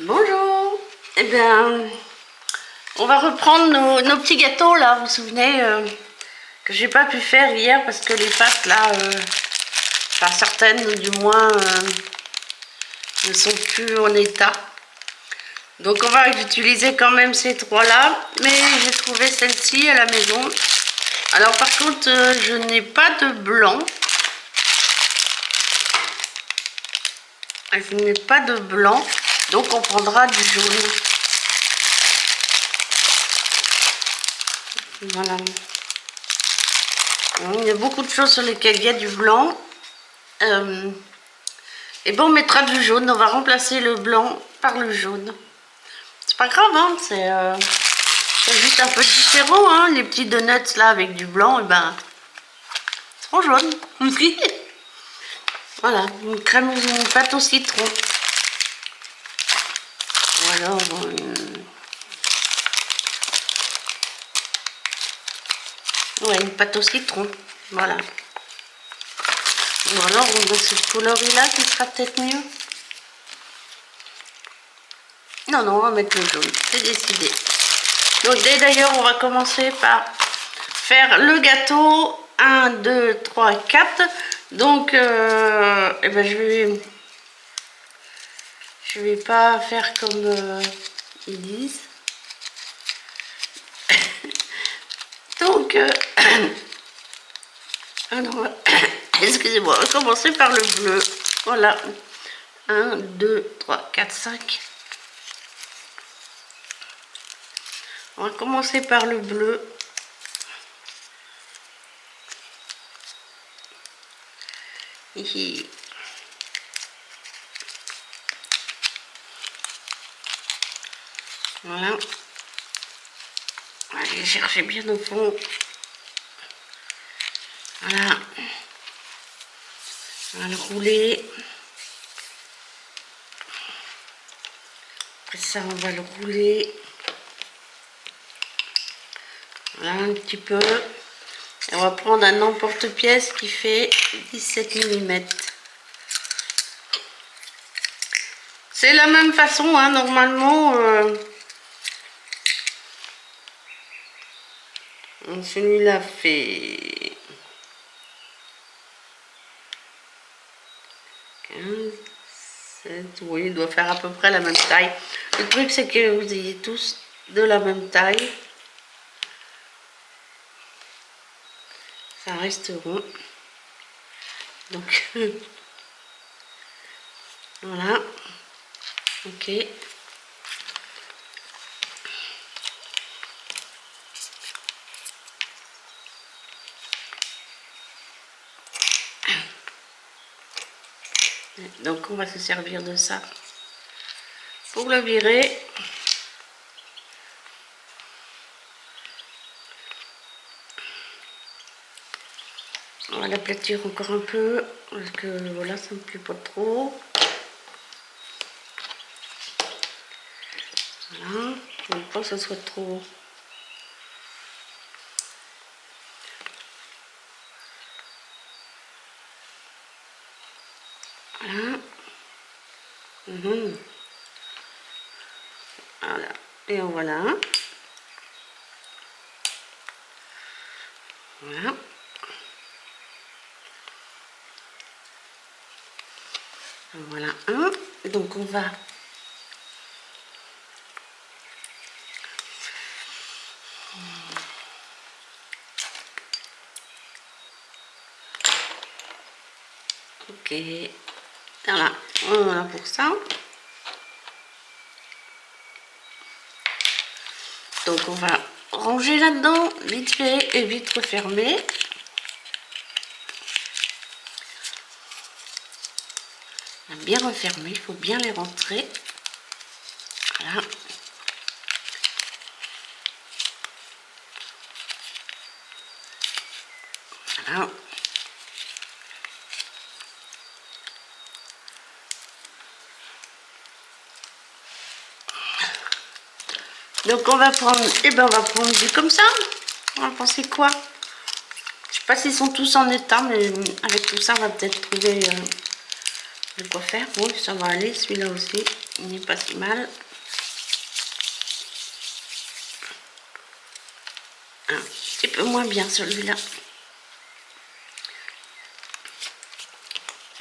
Bonjour. Eh bien, on va reprendre nos petits gâteaux là. Vous vous souvenez que j'ai pas pu faire hier parce que les pâtes là, enfin certaines du moins, ne sont plus en état. Donc on va utiliser quand même ces trois là, mais j'ai trouvé celle-ci à la maison. Alors par contre, je n'ai pas de blanc. Je n'ai pas de blanc, donc on prendra du jaune. Voilà. Il y a beaucoup de choses sur lesquelles il y a du blanc. Et bon, on mettra du jaune. On va remplacer le blanc par le jaune. C'est pas grave, hein, c'est juste un peu différent. Hein. Les petits donuts là avec du blanc, et ben, seront jaunes. Voilà, une pâte au citron. Ou alors ouais, une pâte au citron. Voilà. Ou alors on a ce coloris-là qui sera peut-être mieux. Non, non, on va mettre le jaune, c'est décidé. Donc d'ailleurs, on va commencer par faire le gâteau. 1, 2, 3, 4. Donc, eh ben, je vais pas faire comme ils disent. Donc, alors, excusez-moi, on va commencer par le bleu. Voilà. 1, 2, 3, 4, 5. On va commencer par le bleu. Hihi. Voilà. On va aller chercher bien au fond. Voilà. On va le rouler. Après ça, on va le rouler. Voilà, un petit peu. Et on va prendre un emporte-pièce qui fait 17 mm. C'est la même façon, hein, normalement. Celui-là fait 15, 16, oui, il doit faire à peu près la même taille. Le truc, c'est que vous ayez tous de la même taille. Ça reste rond. Donc, voilà. Ok. Donc, on va se servir de ça pour le virer. On va l'aplatir encore un peu parce que voilà, ça ne me plaît pas trop. Voilà, je ne veux pas que ce soit trop. Voilà. Voilà. Et en voilà un. Voilà. Voilà un. Donc on va ok. Voilà. Voilà pour ça. Donc on va ranger là-dedans, vite fait et vite refermer. Bien refermer, il faut bien les rentrer. Voilà. Voilà. Donc on va prendre, on va prendre du comme ça. On va penser quoi? Je sais pas s'ils sont tous en état, mais avec tout ça, on va peut-être trouver de quoi faire. Oui, ça va aller, celui-là aussi. Il n'est pas si mal. Un petit peu moins bien celui-là.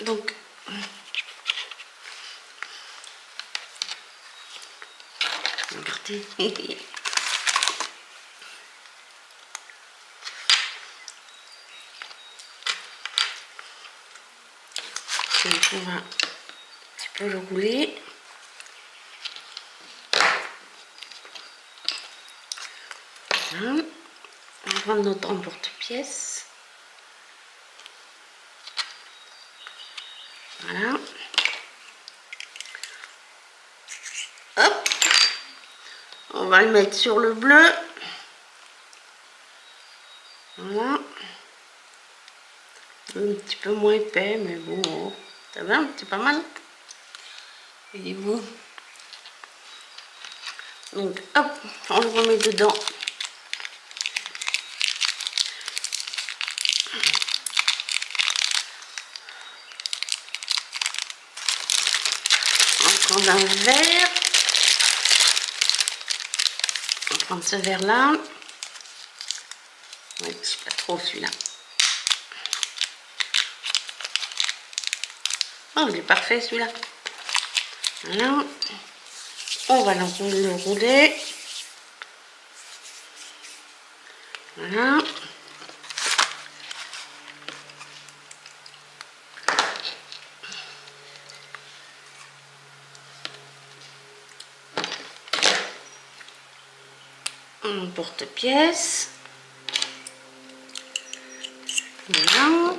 Donc, regardez. Donc on va un petit peu le rouler. Voilà. On va prendre notre emporte-pièce. Voilà. Hop. On va le mettre sur le bleu. Voilà. Un petit peu moins épais, mais bon, ça va, c'est pas mal. Voyez-vous. Donc, hop, on le remet dedans. On va prendre un verre. On va prendre ce verre-là. Oui, c'est pas trop celui-là. Oh, il est parfait celui-là. Voilà. On va le rouler. Voilà. Un porte-pièce. Voilà.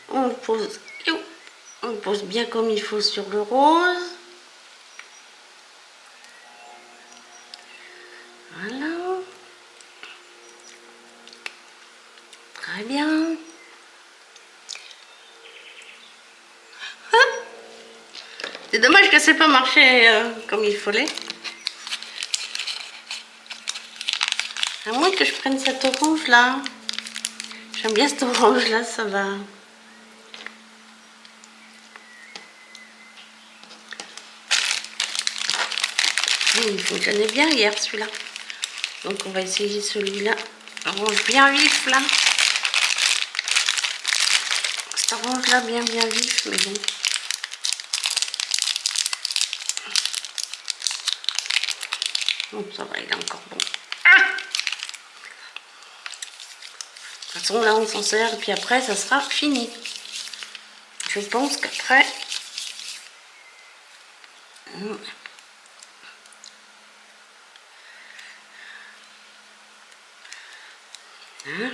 On le pose bien comme il faut sur le rose. Voilà. Très bien. C'est dommage que c'est pas marché comme il fallait. À moins que je prenne cette orange là. J'aime bien cette orange là, ça va. Il fonctionnait bien hier celui-là. Donc on va essayer celui-là. Orange bien vif là. Cette orange là bien vif, mais bon. Bon, ça va, il est encore bon. Ah, de toute façon là on s'en sert et puis après ça sera fini. Je pense qu'après... Hein,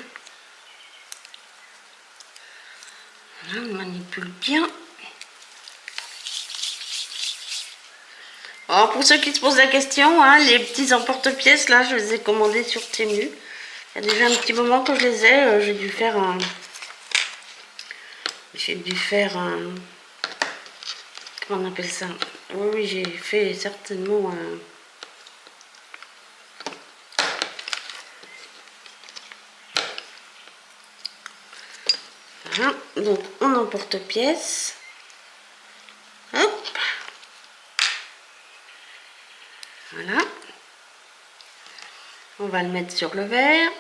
là, on manipule bien. Alors pour ceux qui se posent la question, hein, les petits emporte-pièces là, je les ai commandés sur Temu. Il y a déjà un petit moment que je les ai, j'ai dû faire un... Comment on appelle ça? Oui, j'ai fait certainement un... Voilà, donc on emporte-pièce. Hop. Voilà. On va le mettre sur le verre.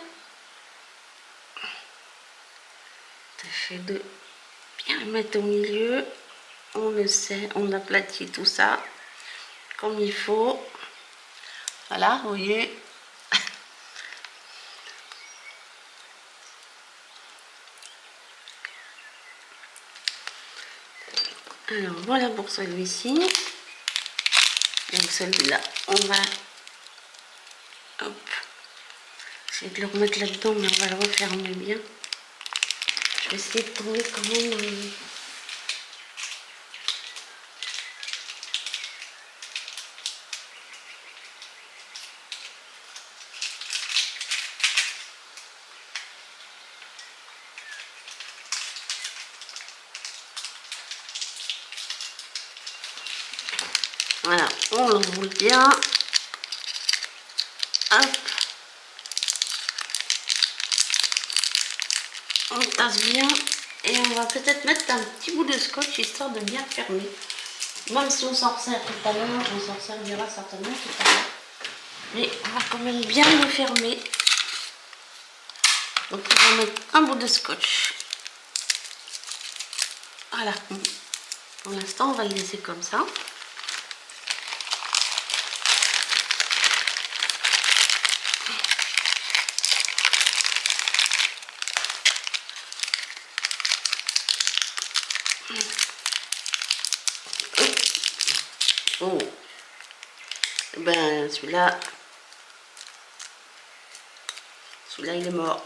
Tâchez de bien le mettre au milieu. On le sait, on aplatit tout ça comme il faut. Voilà, vous voyez. Alors voilà pour celui-ci. Donc celui-là, on va... Hop. Essayer de le remettre là-dedans, mais on va le refermer bien. Je vais essayer de trouver quand même... Voilà, on l'enroule bien. Hop. On tasse bien. Et on va peut-être mettre un petit bout de scotch histoire de bien fermer. Même si on s'en sert tout à l'heure, on s'en servira certainement tout à l'heure. Mais on va quand même bien le fermer. Donc on va mettre un bout de scotch. Voilà. Pour l'instant, on va le laisser comme ça. Oh. Ben celui-là il est mort.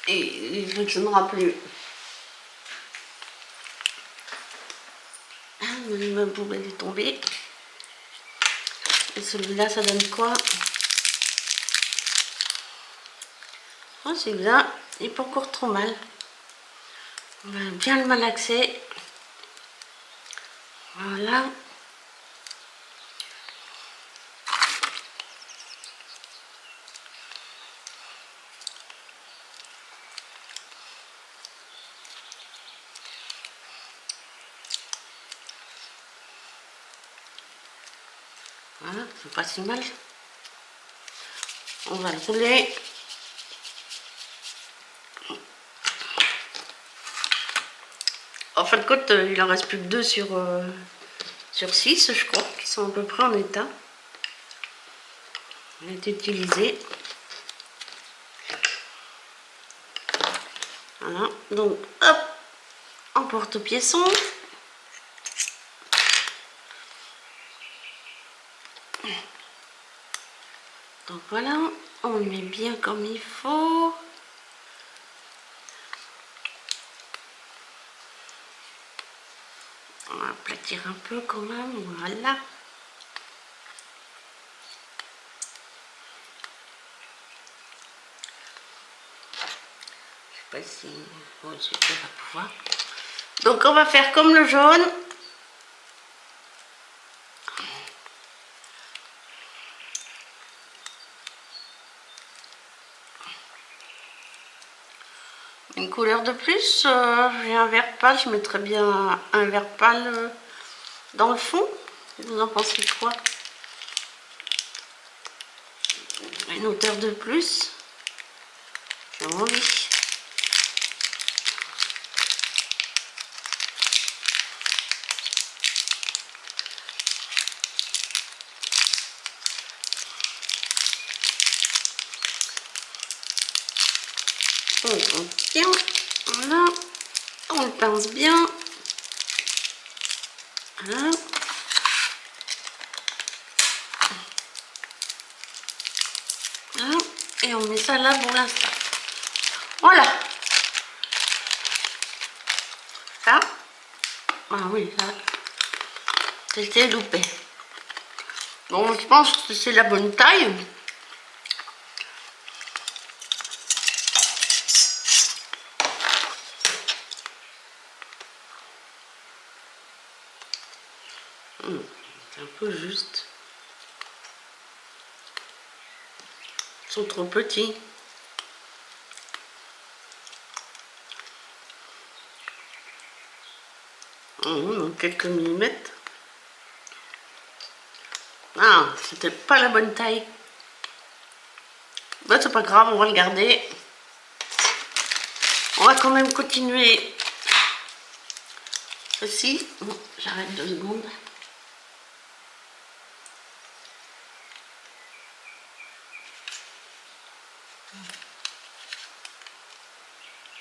Et il ne fonctionnera plus. Ah, ma poubelle est tombée. Et celui-là, ça donne quoi? Oh, celui-là, il n'est pas encore trop mal. On va bien le malaxer. Voilà. Voilà, c'est pas si mal. On va le rouler. En fin de compte, il en reste plus que 2 sur 6, je crois, qui sont à peu près en état. On est utilisé. Voilà, donc hop, en porte-piéson. Donc voilà, on le met bien comme il faut. On va aplatir un peu quand même, voilà. Je sais pas si... Bon, je vais pas pouvoir. Donc on va faire comme le jaune. Une couleur de plus, j'ai un vert pâle, je mettrais bien un vert pâle dans le fond. Vous en pensez quoi? Une hauteur de plus, j'ai envie. On tient, voilà, on le pince bien. Voilà. Voilà. Et on met ça là pour l'instant. Voilà. Ça. Ah oui, là. C'était loupé. Bon, je pense que c'est la bonne taille. C'est un peu juste. Ils sont trop petits. Quelques millimètres. Ah, c'était pas la bonne taille. Bah, c'est pas grave, on va le garder. On va quand même continuer ceci. Bon, j'arrête 2 secondes.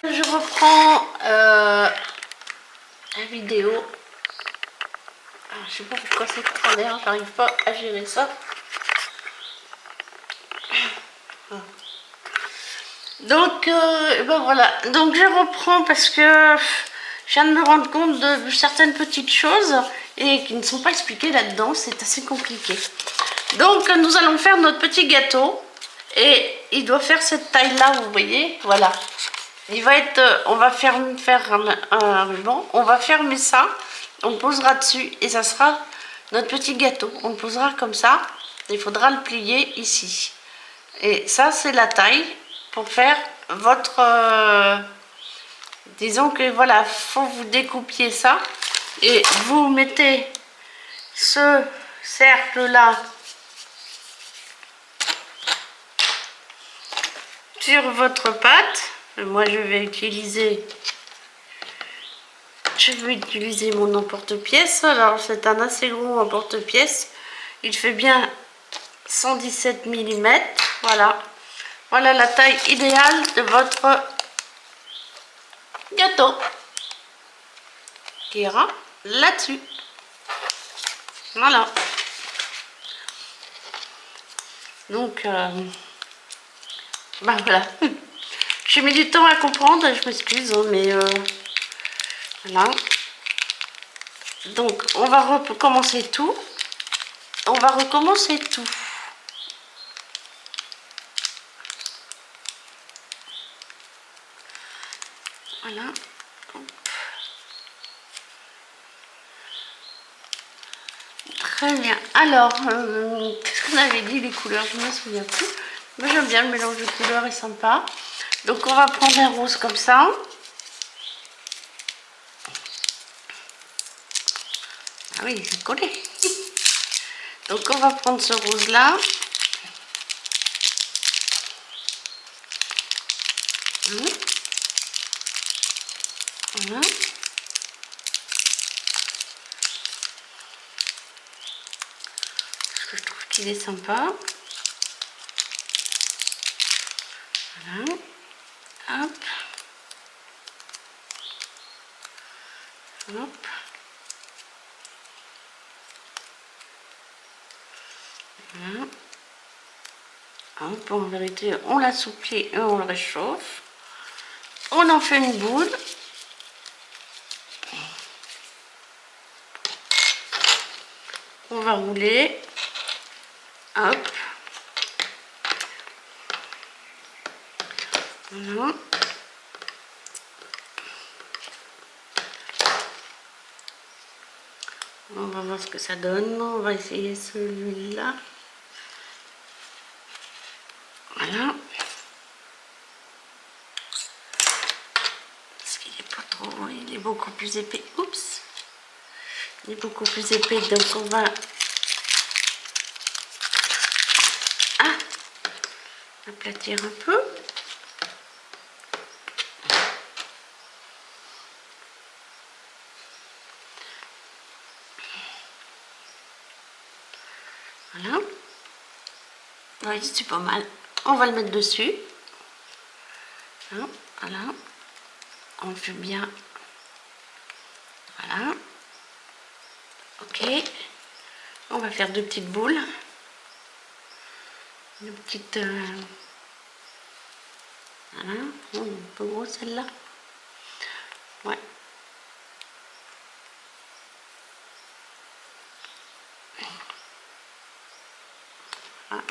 Je reprends la vidéo. Alors, je sais pas pourquoi c'est travers, j'arrive pas à gérer ça. Donc, ben voilà. Donc je reprends parce que je viens de me rendre compte de certaines petites choses et qui ne sont pas expliquées là-dedans. C'est assez compliqué. Donc nous allons faire notre petit gâteau et il doit faire cette taille-là, vous voyez. Voilà. Il va être, on va faire un ruban, on va fermer ça, on posera dessus et ça sera notre petit gâteau. On le posera comme ça, il faudra le plier ici. Et ça c'est la taille pour faire votre Disons que voilà, faut vous découpiez ça et vous mettez ce cercle là sur votre pâte. Moi je vais utiliser mon emporte-pièce. Alors c'est un assez gros emporte-pièce, il fait bien 117 mm. Voilà la taille idéale de votre gâteau qui ira là-dessus. Voilà. Donc, ben voilà. J'ai mis du temps à comprendre, je m'excuse, mais voilà. Donc, on va recommencer tout. On va recommencer tout. Voilà. Très bien. Alors, qu'est-ce qu'on avait dit, les couleurs? Je ne me souviens plus. Moi, j'aime bien le mélange de couleurs, il est sympa. Donc, on va prendre un rose comme ça. Ah oui, c'est collé. Donc, on va prendre ce rose-là. Voilà. Parce que je trouve qu'il est sympa. Voilà. Hop. Hop. Voilà. Hop, en vérité, on l'assouplit et on le réchauffe. On en fait une boule. On va rouler. Hop. Voilà. On va voir ce que ça donne. On va essayer celui-là. Voilà. Parce qu'il est pas trop... Il est beaucoup plus épais. Oups. Il est beaucoup plus épais. Donc on va... aplatir un peu. Voilà. Oui, c'est pas mal. On va le mettre dessus. Voilà. On le fait bien. Voilà. Ok. On va faire deux petites boules. Une petite... Voilà. Oh, un peu gros celle-là. Ouais. Voilà.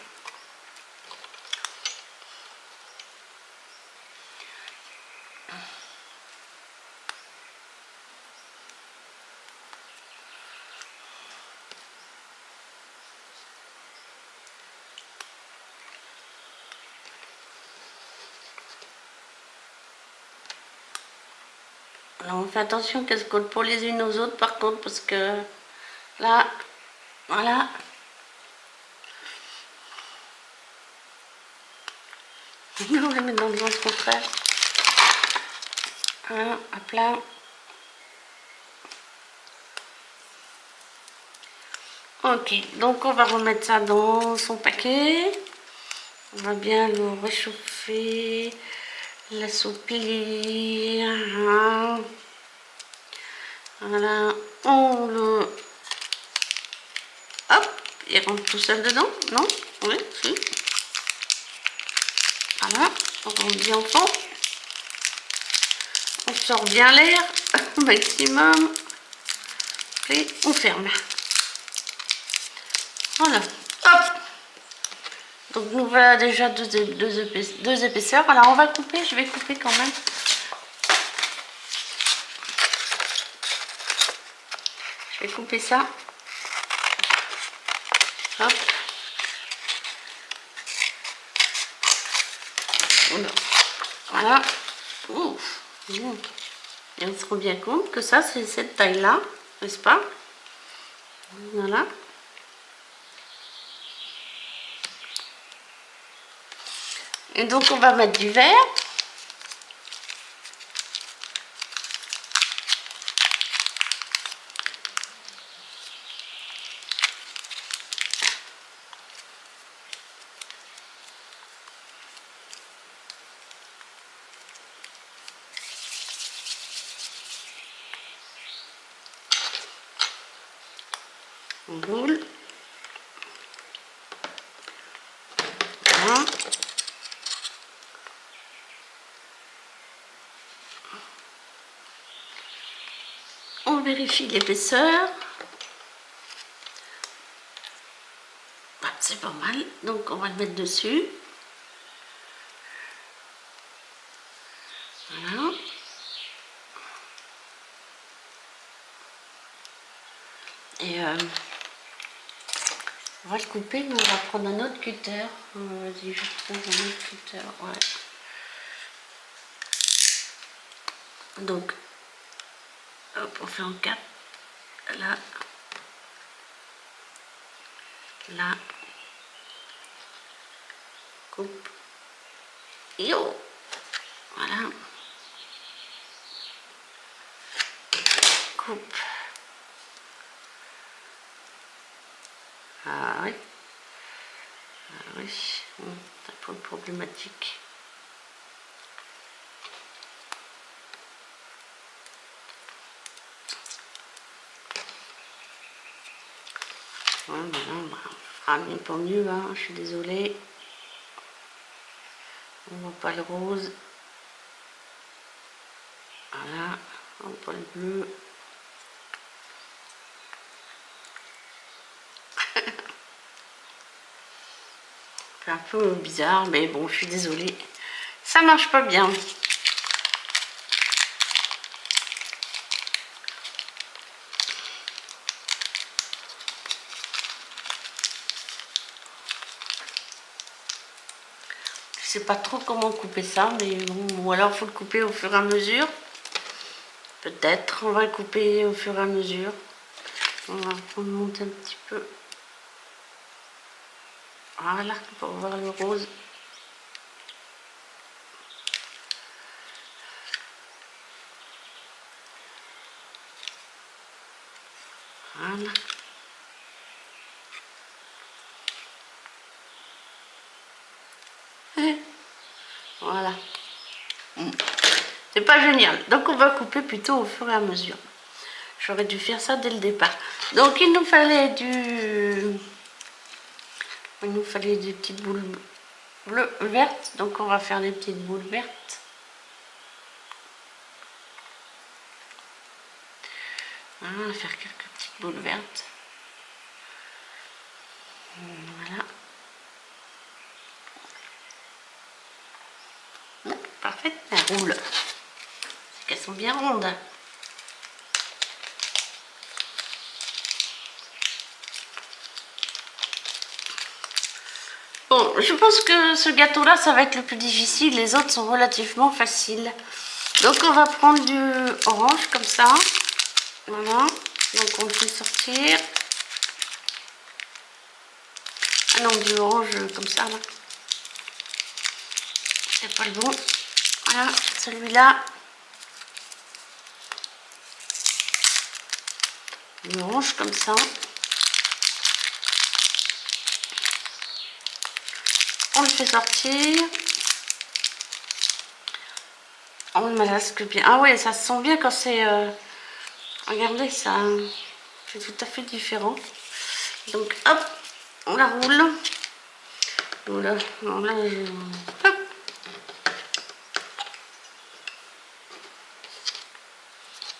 Alors on fait attention qu'elles se collent pas les unes aux autres par contre, parce que là, voilà. On va les mettre dans le sens contraire. Voilà, hop là. Ok, donc on va remettre ça dans son paquet. On va bien le réchauffer, l'assouplir. Voilà, on le... Hop, il rentre tout seul dedans, non? Oui, si. Voilà, on rentre bien au fond. On sort bien l'air au maximum. Et on ferme. Voilà, hop. Donc nous voilà déjà deux épaisseurs. Alors on va couper, je vais couper quand même. Je vais couper ça. Hop. Voilà. Ouf. Et on se rend bien compte que ça, c'est cette taille-là, n'est-ce pas? Voilà. Et donc, on va mettre du verre. On roule. Voilà. On vérifie l'épaisseur. C'est pas mal, donc on va le mettre dessus. Voilà. Et on va le couper, mais on va prendre un autre cutter. Vas-y, je trouve un autre cutter. Ouais. Donc, hop, on fait en 4. Là. Là. Coupe. Yo. Voilà. Coupe. Ah oui. Ah oui. C'est un peu problématique. Ouais, voilà, ah, bien pour mieux, hein, je suis désolée. On voit pas le rose. Voilà, on voit pas le bleu. C'est un peu bizarre, mais bon, je suis désolée. Ça marche pas bien. Je sais pas trop comment couper ça, mais bon, ou alors faut le couper au fur et à mesure. Peut-être, on va le couper au fur et à mesure. On va remonter un petit peu. Voilà, pour voir le rose. Voilà. Voilà. C'est pas génial. Donc on va couper plutôt au fur et à mesure. J'aurais dû faire ça dès le départ. Donc il nous fallait des petites boules bleues, vertes. Donc on va faire des petites boules vertes. Voilà, on va faire quelques petites boules vertes. Voilà. Parfait, elles roulent. C'est qu'elles sont bien rondes. Bon, je pense que ce gâteau-là, ça va être le plus difficile. Les autres sont relativement faciles. Donc on va prendre du orange comme ça. Voilà. Donc on le fait sortir. Ah non, du orange comme ça là. C'est pas le bon. Voilà, celui-là. Du orange comme ça. On le fait sortir. On le masque bien. Ah ouais, ça se sent bien quand c'est... Regardez, ça... C'est tout à fait différent. Donc hop, on la roule. Voilà, hop.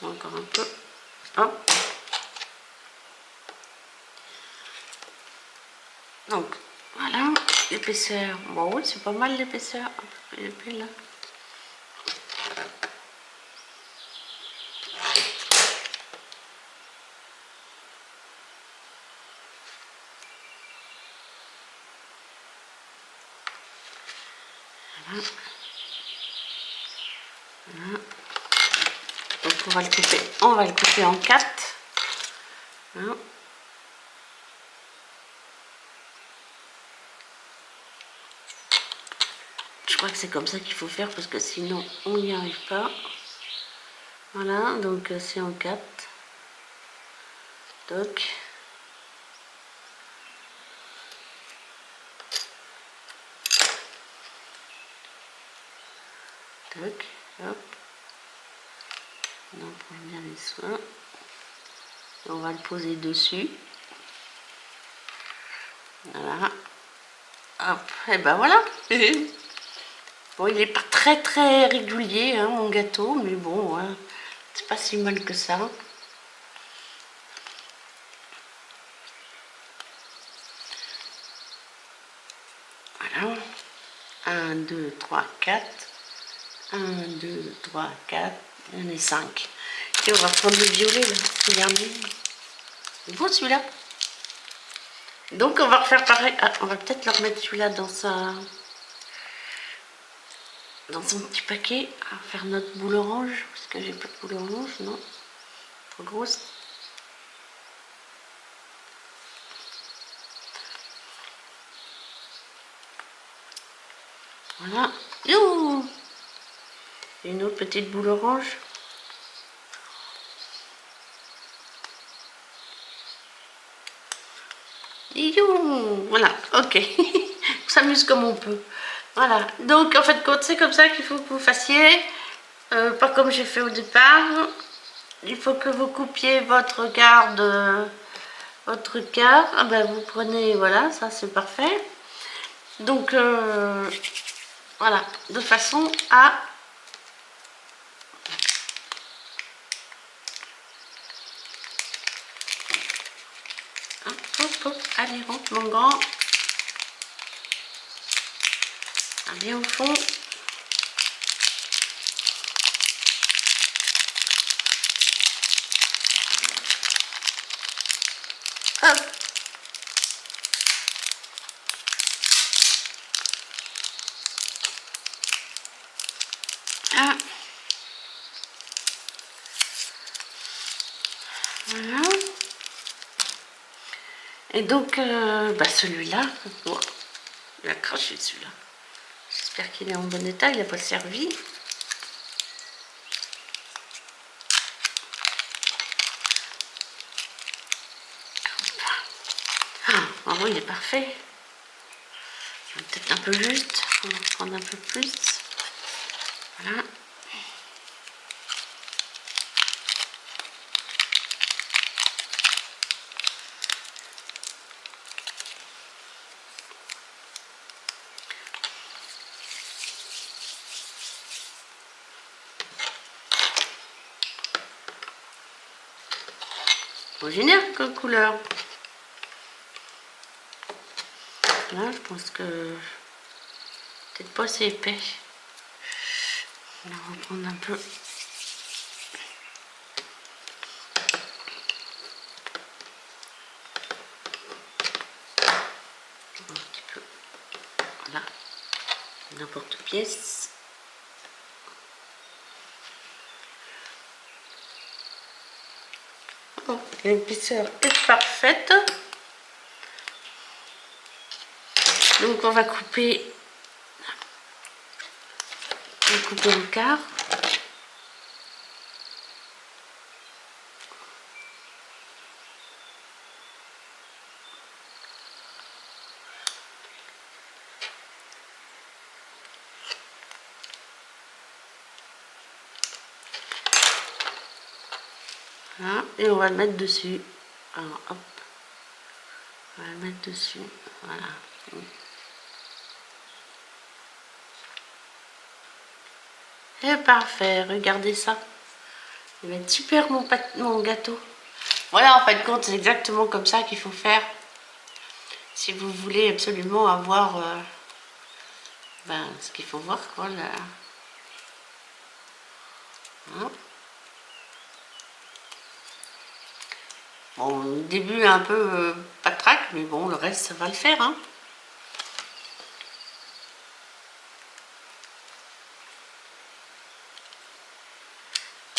Encore un peu. Hop. Donc, voilà, l'épaisseur. Bon, oui, c'est pas mal l'épaisseur. Un peu plus épais là. Voilà. Voilà. Donc On va le couper en 4. Hein. Je crois que c'est comme ça qu'il faut faire parce que sinon on n'y arrive pas. Voilà, donc c'est en 4. Toc. Toc, hop. On prend bien les soins. Et on va le poser dessus. Voilà. Hop, et ben voilà. Bon, il n'est pas très régulier, hein, mon gâteau, mais bon, ouais, c'est pas si mal que ça. Voilà. 1, 2, 3, 4. 1, 2, 3, 4. Il y en a 5. Et on va prendre le violet, là. Regardez. C'est beau celui-là. Donc on va refaire pareil. Ah, on va peut-être leur mettre celui-là dans son petit paquet. On va faire notre boule orange. Parce que j'ai pas de boule orange, non. Trop grosse. Voilà. Youhou! Une autre petite boule orange. Youhou! Voilà, ok. On s'amuse comme on peut. Voilà. Donc en fait, c'est comme ça qu'il faut que vous fassiez. Pas comme j'ai fait au départ. Il faut que vous coupiez votre quart de... Votre quart. Ah ben, vous prenez... Voilà, ça c'est parfait. Donc... voilà, de façon à allez, rentre mon grand. Ah, bien au fond. Hop. Ah. Voilà. Et donc, bah celui-là, oh, il a craché celui-là. J'espère qu'il est en bon état, il n'a pas servi. Ah, en gros, il est parfait. Peut-être un peu juste, on va prendre un peu plus. Voilà. Originaire comme couleur. Là, je pense que peut-être pas assez épais. On va reprendre un peu. Un petit peu. Voilà. N'importe pièce. Oh, l'épaisseur est parfaite. Donc on va couper en quart. Voilà, et on va le mettre dessus. Alors hop, on va le mettre dessus. Voilà. Et parfait, regardez ça. Il va être super mon gâteau. Voilà, en fin de compte, c'est exactement comme ça qu'il faut faire. Si vous voulez absolument avoir ce qu'il faut voir, quoi. Là. Hein. Bon, au début, un peu patraque, mais bon, le reste, ça va le faire. Hein.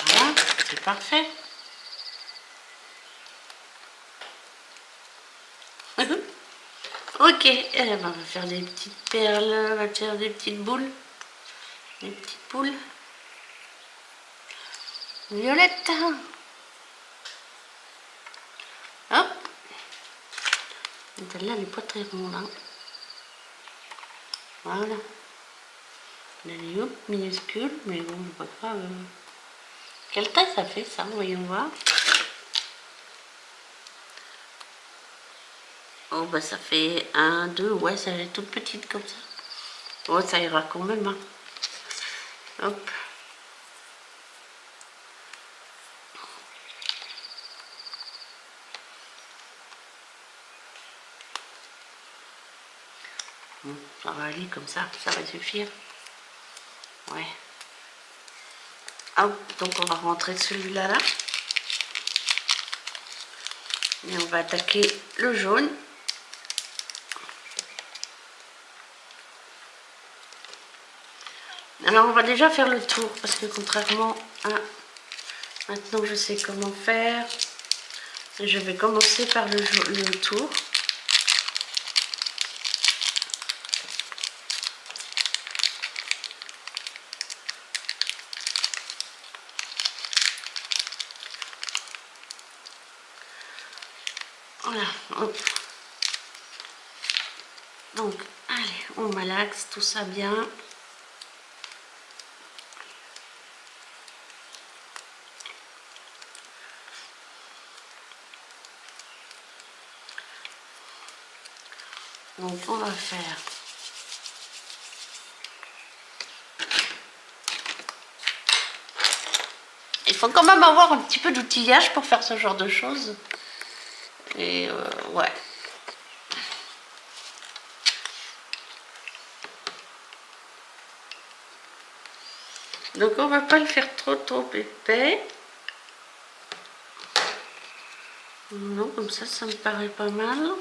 Voilà. c'est parfait. Ok, et là, on va faire des petites perles, on va faire des petites boules. Des petites boules. Violette. Hop. Celle-là, elle n'est pas très ronde. Hein. Voilà. Elle est minuscule, mais bon, je vois pas. Quelle taille ça fait ça? Voyons voir. Oh, bah ça fait 1, 2, ouais, ça est toute petite comme ça. Oh, ça ira quand même. Hein. Hop. Bon, ça va aller comme ça va suffire. Ouais. Hop, donc on va rentrer celui-là là. Et on va attaquer le jaune. Alors on va déjà faire le tour parce que contrairement à maintenant je sais comment faire. Je vais commencer par le tour. Voilà, hop. Donc, allez, on malaxe tout ça bien. Donc, on va faire il faut quand même avoir un petit peu d'outillage pour faire ce genre de choses. Et ouais. Donc on va pas le faire trop épais. Non, comme ça me paraît pas mal.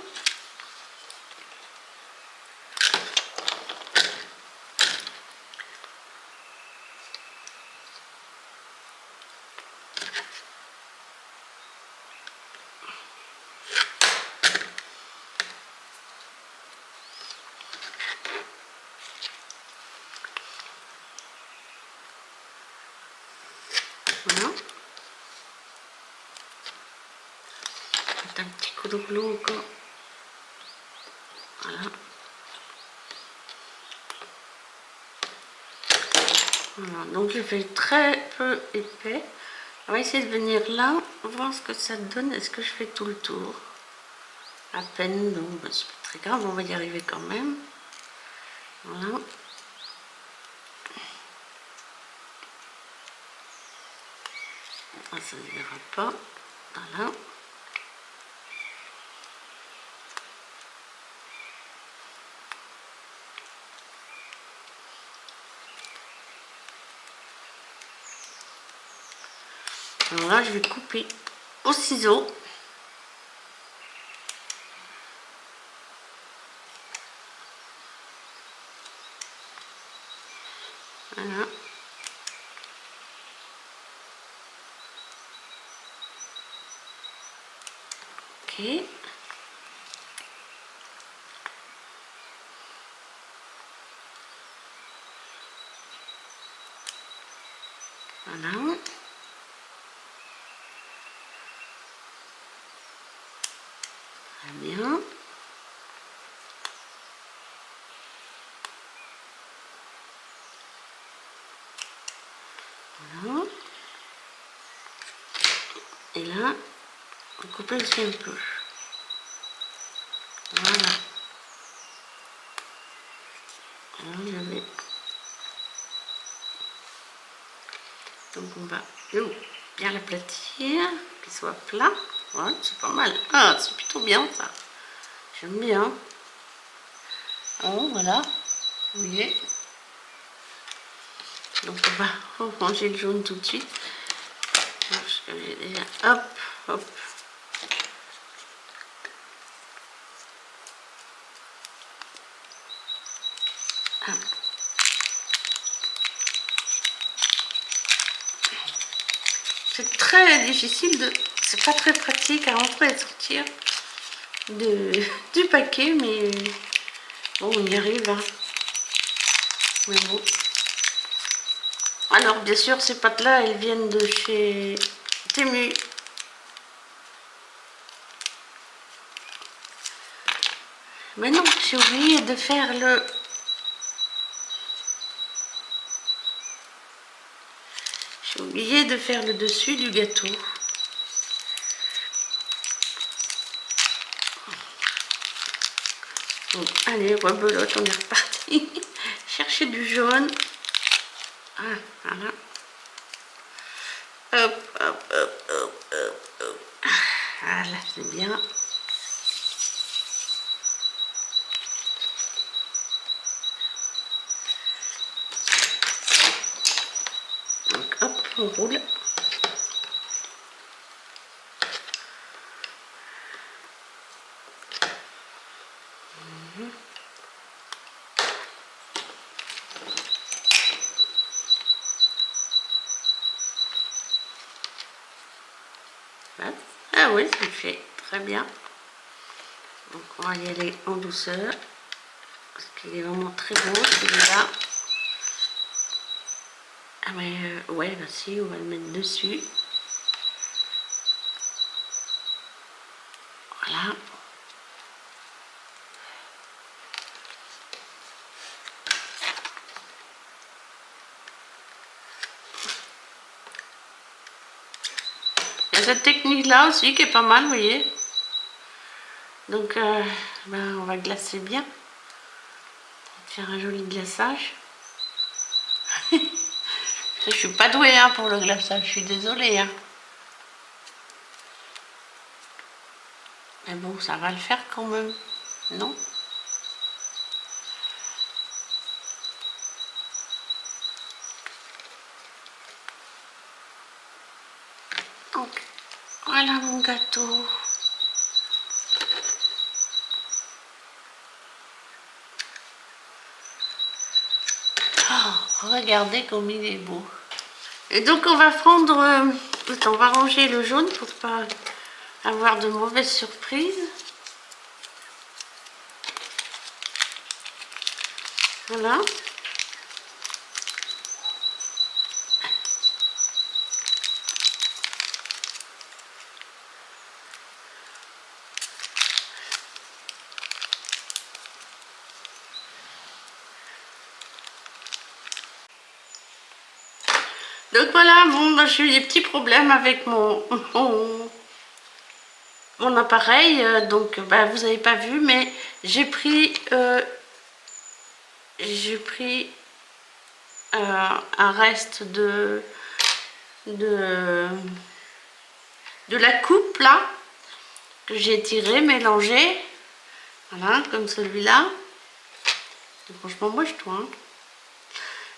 Voilà. Un petit coup de glue encore. Voilà. Voilà. Donc je fais très peu épais. On va essayer de venir là, voir ce que ça donne. Est-ce que je fais tout le tour? À peine, donc bah, c'est pas très grave, on va y arriver quand même. Voilà. Ah, ça ne verra pas. Voilà. Alors là, je vais couper au ciseau. Voilà. Ok. Voilà. Très bien. Voilà. Et là, on coupe aussi un peu. Voilà. Alors, j'avais... Donc, on va bien l'aplatir, qu'il soit plat. Voilà, c'est pas mal. Ah, c'est plutôt bien, ça. J'aime bien. Oh, voilà. Vous voyez. Donc, on va ranger le jaune tout de suite. Parce que j'ai déjà... Hop, hop. Hop. c'est très difficile de... C'est pas très pratique à rentrer et sortir du paquet, mais bon, on y arrive. Hein. Mais bon. Alors, bien sûr, ces pâtes-là, elles viennent de chez Temu. Mais non, j'ai oublié de faire le... J'ai oublié de faire le dessus du gâteau. Bon, allez, rebelote, on est reparti. Chercher du jaune. Ah, voilà. Hop, hop, hop, hop, hop, hop. Voilà, c'est bien. Donc, hop, on roule. Ah oui, ça le fait très bien. Donc on va y aller en douceur. Parce qu'il est vraiment très beau celui-là. Ah mais ouais, bah si, on va le mettre dessus. Voilà. Il y a cette technique là aussi qui est pas mal, vous voyez. Donc ben, on va glacer bien. Faire un joli glaçage. Je suis pas douée hein, pour le glaçage, je suis désolée. Hein. Mais bon, ça va le faire quand même, non? Donc, voilà mon gâteau. Oh, regardez comme il est beau. Et donc on va prendre... on va ranger le jaune pour pas avoir de mauvaises surprises. Voilà. Donc voilà, bon, bah, j'ai eu des petits problèmes avec mon appareil, donc bah, vous n'avez pas vu, mais j'ai pris un reste de la coupe là, que j'ai tiré, mélangé, voilà, comme celui-là. Franchement, moche-toi. Hein.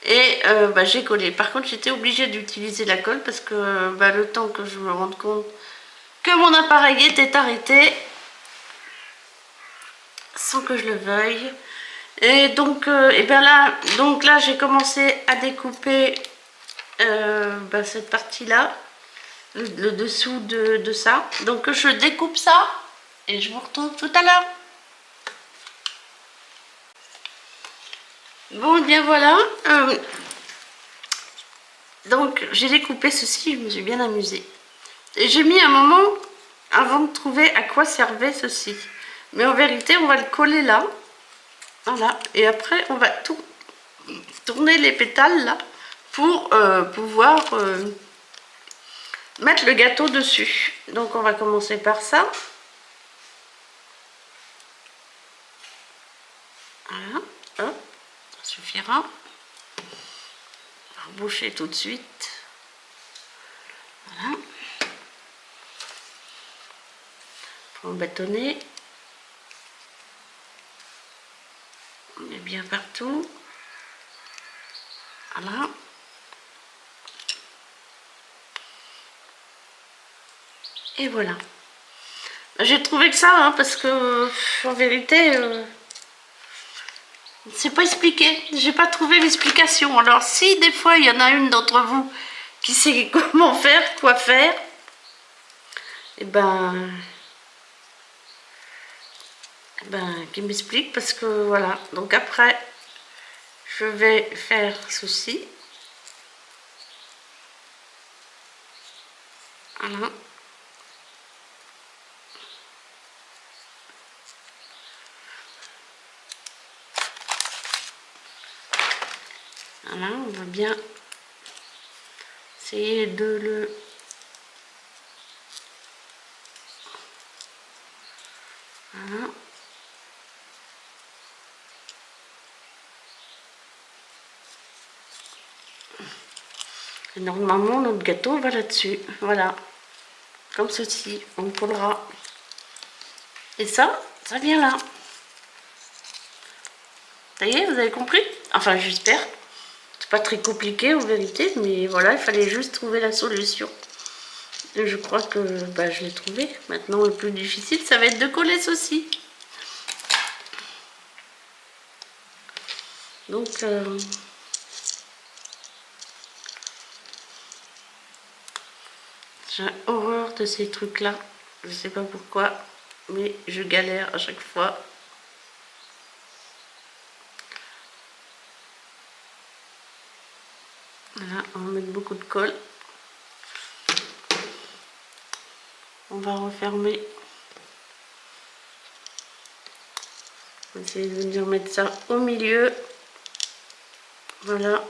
Et bah, j'ai collé. Par contre, j'étais obligée d'utiliser la colle parce que bah, le temps que je me rende compte que mon appareil était arrêté, sans que je le veuille. Et donc, et bien là, j'ai commencé à découper bah, cette partie-là, le dessous de ça. Donc, je découpe ça et je vous retrouve tout à l'heure. Bon, et bien voilà. Donc, j'ai découpé ceci, je me suis bien amusée. Et j'ai mis un moment avant de trouver à quoi servait ceci. Mais en vérité, on va le coller là. Voilà. Et après, on va tourner les pétales là pour pouvoir mettre le gâteau dessus. Donc, on va commencer par ça. Voilà. Hop. Ça suffira. On va reboucher tout de suite. Voilà. Pour bâtonner. On est bien partout. Voilà. Et voilà. J'ai trouvé que ça, hein, parce que en vérité, c'est pas expliqué. J'ai pas trouvé l'explication. Alors si des fois il y en a une d'entre vous qui sait comment faire, quoi faire, et qui m'explique, parce que voilà. Donc après, je vais faire ceci. Voilà. Voilà, on va bien essayer de le... Voilà. Et normalement, notre gâteau va là-dessus. Voilà. Comme ceci. On collera. Et ça vient là. Ça y est, vous avez compris? Enfin, j'espère. C'est pas très compliqué en vérité, mais voilà, il fallait juste trouver la solution. Et je crois que je l'ai trouvé. Maintenant, le plus difficile, ça va être de coller ceci. Donc, j'ai horreur de ces trucs-là. Je sais pas pourquoi, mais je galère à chaque fois. Voilà, on va mettre beaucoup de colle. On va refermer. On va essayer de venir mettre ça au milieu. Voilà.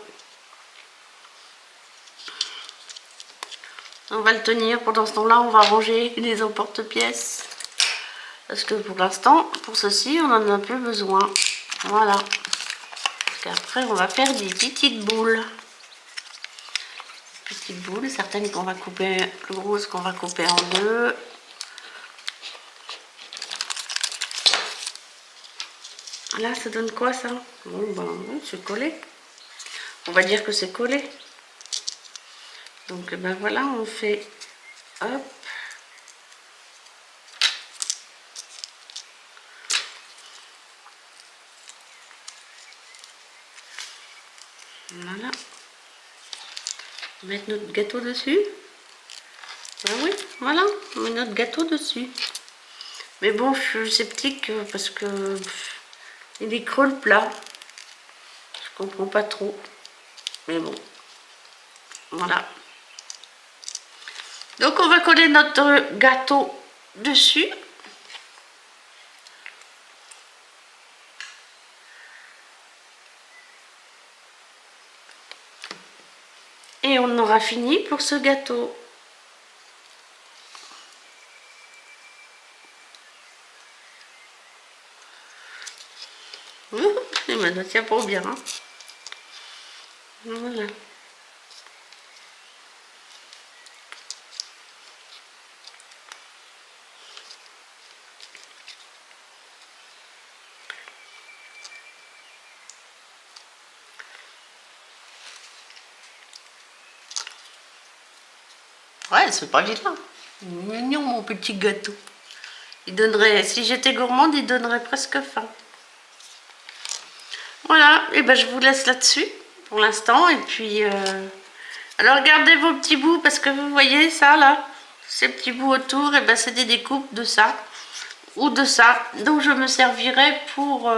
On va le tenir. Pendant ce temps-là, on va ranger les emporte-pièces. Parce que pour l'instant, pour ceci, on n'en a plus besoin. Voilà. Parce qu'après, on va faire des petites boules. Petites boules, certaines qu'on va couper, plus grosses qu'on va couper en deux. Là, ça donne quoi ça? Bon, c'est collé. On va dire que c'est collé. Donc voilà, on fait hop. Voilà. On va mettre notre gâteau dessus. Ben oui, voilà, on met notre gâteau dessus. Mais bon, je suis sceptique parce que il est creux le plat. Je comprends pas trop. Mais bon, voilà. Donc on va coller notre gâteau dessus. Et on aura fini pour ce gâteau. Et maintenant, ça tient pas bien. Hein. Voilà. Ouais, c'est pas vilain. Mignon mon petit gâteau. Il donnerait, si j'étais gourmande, il donnerait presque faim. Voilà, et je vous laisse là-dessus pour l'instant. Et puis, alors regardez vos petits bouts parce que vous voyez ça là, ces petits bouts autour, et c'est des découpes de ça ou de ça. Donc je me servirai pour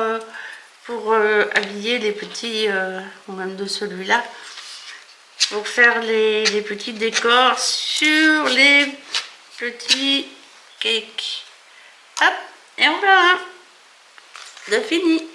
habiller les petits, ou même de celui-là, pour faire les petits décors sur les petits cakes. Hop, et on verra. C'est fini.